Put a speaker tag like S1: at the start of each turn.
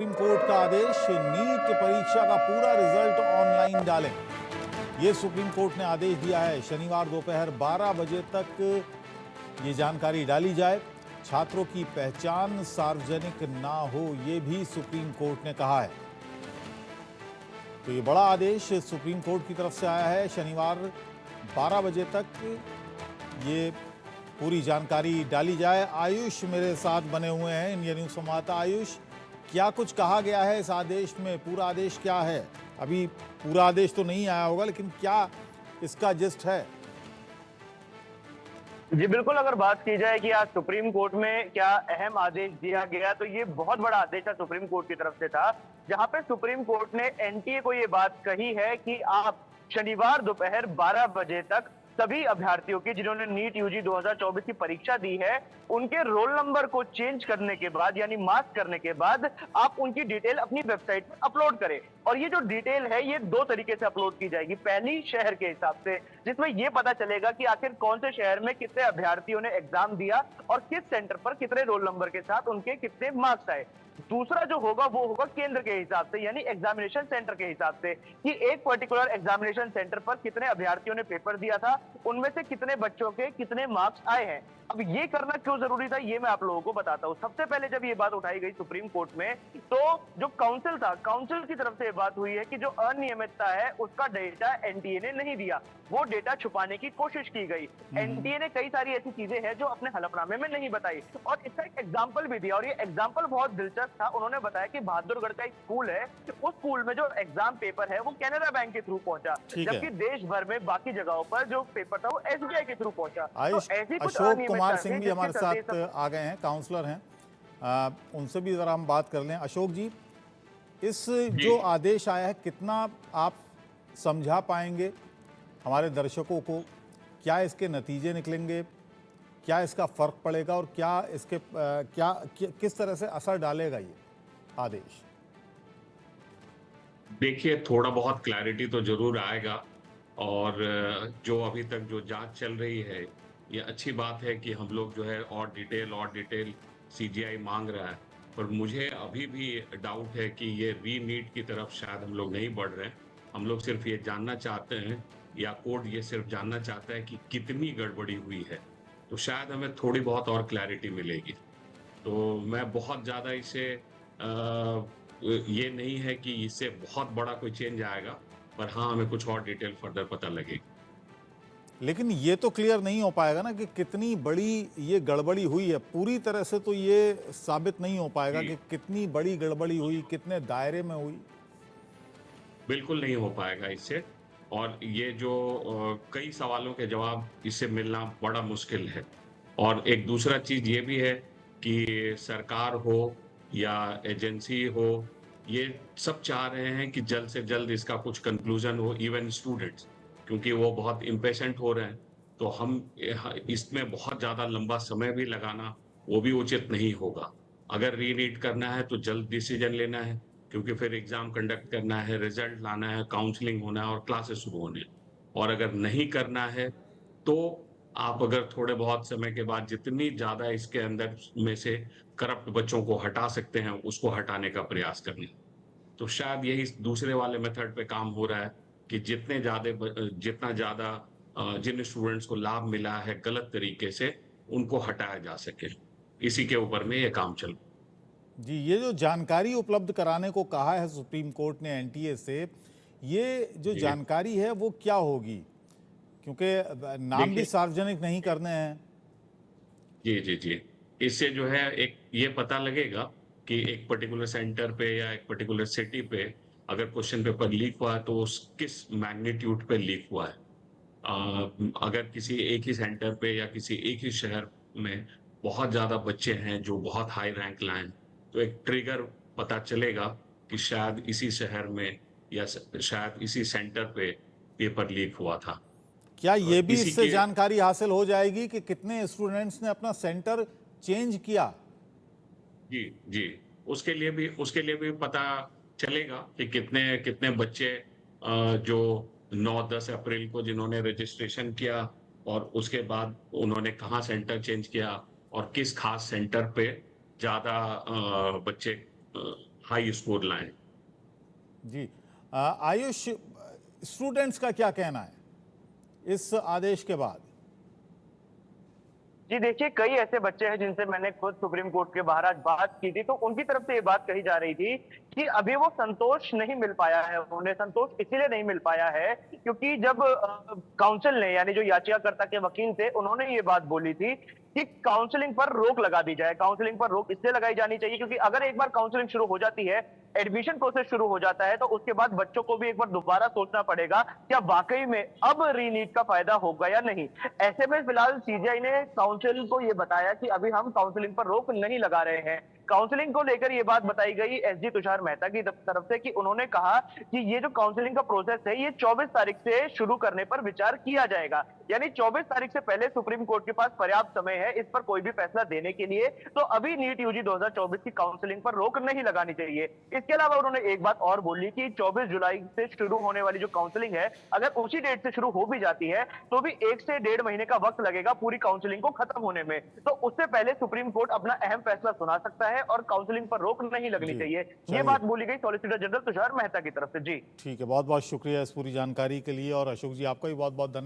S1: Supreme court का आदेश, NEET परीक्षा का पूरा रिजल्ट ऑनलाइन डालें। ये सुप्रीम कोर्ट ने आदेश दिया है। शनिवार दोपहर 12 बजे तक ये जानकारी डाली जाए। छात्रों की पहचान सार्वजनिक ना हो, ये भी सुप्रीम कोर्ट ने कहा है। तो ये बड़ा आदेश सुप्रीम कोर्ट की तरफ से आया है। शनिवार 12 बजे तक ये पूरी जानकारी डाली जाए। आयुष मेरे साथ बने हुए हैं, इंडिया न्यूज संवाददाता। आयुष, क्या कुछ कहा गया है इस आदेश में? पूरा आदेश क्या है? अभी पूरा आदेश तो नहीं आया होगा, लेकिन क्या इसका जिस्ट है?
S2: जी बिल्कुल, अगर बात की जाए कि आज सुप्रीम कोर्ट में क्या अहम आदेश दिया गया, तो ये बहुत बड़ा आदेश था सुप्रीम कोर्ट की तरफ से था, जहां पे सुप्रीम कोर्ट ने एनटीए को ये बात कही है कि आप शनिवार दोपहर 12 बजे तक सभी अभ्यर्थियों की जिन्होंने नीट यूजी 2024 की परीक्षा दी है, उनके रोल नंबर को चेंज करने के बाद यानी मार्क करने के बाद आप उनकी डिटेल अपनी वेबसाइट पर अपलोड करें। और ये जो डिटेल है ये दो तरीके से अपलोड की जाएगी। पहली, शहर के हिसाब से, जिसमें ये पता चलेगा कि आखिर कौन से शहर में कितने अभ्यर्थियों ने एग्जाम दिया और किस सेंटर पर कितने रोल नंबर के साथ उनके कितने मार्क्स आए। दूसरा जो होगा वो होगा केंद्र के हिसाब से, यानी एग्जामिनेशन सेंटर के हिसाब से, कि एक पर्टिकुलर एग्जामिनेशन सेंटर पर कितने अभ्यर्थियों ने पेपर दिया था, उनमें से कितने बच्चों के कितने मार्क्स आए हैं। अब ये करना क्यों जरूरी था, ये मैं आप लोगों को बताता हूं। सबसे पहले जब ये बात उठाई गई सुप्रीम कोर्ट में, तो जो काउंसिल था, काउंसिल की तरफ से ये बात हुई है कि जो अनियमितता है उसका डेटा एनटीए ने नहीं दिया, वो डेटा छुपाने की कोशिश की गई। एनटीए ने कई सारी ऐसी चीजें हैं जो अपने हलफनामे में नहीं बताई, और इसका एक एग्जाम्पल भी दिया, और ये एग्जाम्पल बहुत दिलचस्प था। उन्होंने बताया कि बहादुरगढ़ का एक स्कूल है, उस स्कूल में जो एग्जाम पेपर है वो कैनरा बैंक के थ्रू पहुंचा, जबकि देश भर में बाकी जगहों पर जो पेपर था वो एसबीआई के थ्रू पहुंचा।
S1: आयुष,
S2: तो ऐसी कुछ
S1: अशोक
S2: अनियमितता
S1: कुमार
S2: थी
S1: सिंह भी
S2: जिसके
S1: हमारे
S2: चलते
S1: साथ आ गए हैं, काउंसलर हैं। उनसे भी जरा हम बात कर लें। अशोक जी, इस जो आदेश आया है, कितना आप समझा पाएंगे हमारे दर्शकों को? क्या इसके नतीजे निकलेंगे, क्या इसका फर्क पड़ेगा, और क्या इसके किस तरह से असर डालेगा ये आदेश?
S3: देखिए, थोड़ा बहुत क्लैरिटी तो जरूर आएगा। और जो अभी तक जो जांच चल रही है, ये अच्छी बात है कि हम लोग जो है और डिटेल सीजीआई मांग रहा है। पर मुझे अभी भी डाउट है कि ये रीनीट की तरफ शायद हम लोग नहीं बढ़ रहे हैं। हम लोग सिर्फ ये जानना चाहते हैं, या कोर्ट ये सिर्फ जानना चाहता है कि कितनी गड़बड़ी हुई है। तो शायद हमें थोड़ी बहुत और क्लैरिटी मिलेगी। तो मैं बहुत ज्यादा इसे ये नहीं है कि इससे बहुत बड़ा कोई चेंज आएगा, पर हाँ, हमें कुछ और डिटेल फर्दर पता लगेगी।
S1: लेकिन ये तो क्लियर नहीं हो पाएगा ना कि कितनी बड़ी ये गड़बड़ी हुई है। पूरी तरह से तो ये साबित नहीं हो पाएगा कि कितनी बड़ी गड़बड़ी हुई, कितने दायरे में हुई।
S3: बिल्कुल नहीं हो पाएगा इससे। और ये जो कई सवालों के जवाब इससे मिलना बड़ा मुश्किल है। और एक दूसरा चीज ये भी है कि सरकार हो या एजेंसी हो, ये सब चाह रहे हैं कि जल्द से जल्द इसका कुछ कंक्लूजन हो। इवन स्टूडेंट्स, क्योंकि वो बहुत इम्पेशेंट हो रहे हैं, तो हम इसमें बहुत ज्यादा लंबा समय भी लगाना वो भी उचित नहीं होगा। अगर रीनीट करना है तो जल्द डिसीजन लेना है, क्योंकि फिर एग्जाम कंडक्ट करना है, रिजल्ट लाना है, काउंसलिंग होना है और क्लासेस शुरू होने हैं। और अगर नहीं करना है तो आप अगर थोड़े बहुत समय के बाद जितनी ज्यादा इसके अंदर में से करप्ट बच्चों को हटा सकते हैं, उसको हटाने का प्रयास करना। तो शायद यही दूसरे वाले मेथड पे काम हो रहा है कि जितना ज्यादा जिन स्टूडेंट्स को लाभ मिला है गलत तरीके से, उनको हटाया जा सके। इसी के ऊपर में ये काम चल।
S1: जी, ये जो जानकारी उपलब्ध कराने को कहा है सुप्रीम कोर्ट ने एनटीए से, ये जो जानकारी है वो क्या होगी? क्योंकि नाम भी सार्वजनिक नहीं करने हैं।
S3: जी। इससे जो है एक ये पता लगेगा कि एक पर्टिकुलर सेंटर पे या एक पर्टिकुलर सिटी पे अगर क्वेश्चन पेपर लीक हुआ है तो उस किस मैग्नीट्यूड पे लीक हुआ है। अगर किसी एक ही सेंटर पे या किसी एक ही शहर में बहुत ज्यादा बच्चे हैं जो बहुत हाई रैंक लाए, तो एक ट्रिगर पता चलेगा कि शायद इसी शहर में या शायद इसी सेंटर पे पेपर लीक हुआ था।
S1: क्या ये
S3: और
S1: भी
S3: इसी
S1: इससे
S3: के
S1: जानकारी हासिल हो जाएगी कि कितने स्टूडेंट्स ने अपना सेंटर चेंज किया?
S3: जी, उसके लिए भी पता चलेगा कि कितने कितने बच्चे जो 9-10 अप्रैल को जिन्होंने रजिस्ट्रेशन किया और उसके बाद उन्होंने कहाँ सेंटर चेंज किया और किस खास सेंटर पे ज्यादा बच्चे हाई स्कोर लाएं।
S1: जी आयुष, स्टूडेंट्स का क्या कहना है इस आदेश के बाद?
S2: जी देखिए, कई ऐसे बच्चे हैं जिनसे मैंने खुद सुप्रीम कोर्ट के बाहर आज बात की थी, तो उनकी तरफ से ये बात कही जा रही थी कि अभी वो संतोष नहीं मिल पाया है। उन्हें संतोष इसीलिए नहीं मिल पाया है क्योंकि जब काउंसिल ने, यानी जो याचिकाकर्ता के वकील थे, उन्होंने ये बात बोली थी कि काउंसलिंग पर रोक लगा दी जाए। काउंसलिंग पर रोक इसलिए लगाई जानी चाहिए क्योंकि अगर एक बार काउंसलिंग शुरू हो जाती है, एडमिशन प्रोसेस शुरू हो जाता है, तो उसके बाद बच्चों को भी एक बार दोबारा सोचना पड़ेगा क्या वाकई में अब रीनीट का फायदा होगा या नहीं। ऐसे में फिलहाल सीजीआई ने काउंसिल को ये बताया कि अभी हम काउंसलिंग पर रोक नहीं लगा रहे हैं। काउंसलिंग को लेकर ये बात बताई गई एसजी तुषार मेहता की तरफ से कि उन्होंने कहा कि ये जो काउंसलिंग का प्रोसेस है, ये 24 तारीख से शुरू करने पर विचार किया जाएगा। यानी 24 तारीख से पहले सुप्रीम कोर्ट के पास पर्याप्त समय है इस पर कोई भी फैसला देने के लिए। तो अभी नीट यूजी 2024 की काउंसलिंग पर रोक नहीं लगानी चाहिए। इसके अलावा उन्होंने एक बात और बोली कि 24 जुलाई से शुरू होने वाली जो काउंसलिंग है, अगर उसी डेट से शुरू हो भी जाती है तो भी 1 से 1.5 महीने का वक्त लगेगा पूरी काउंसलिंग को खत्म होने में। तो उससे पहले सुप्रीम कोर्ट अपना अहम फैसला सुना सकता है और काउंसलिंग पर रोक नहीं लगनी
S1: जी,
S2: चाहिए। ये
S1: चलिए।
S2: बात बोली गई सॉलिसिटर जनरल तुषार मेहता की तरफ से। जी
S1: ठीक है, बहुत बहुत शुक्रिया इस पूरी जानकारी के लिए, और अशोक जी आपका भी बहुत बहुत धन्यवाद।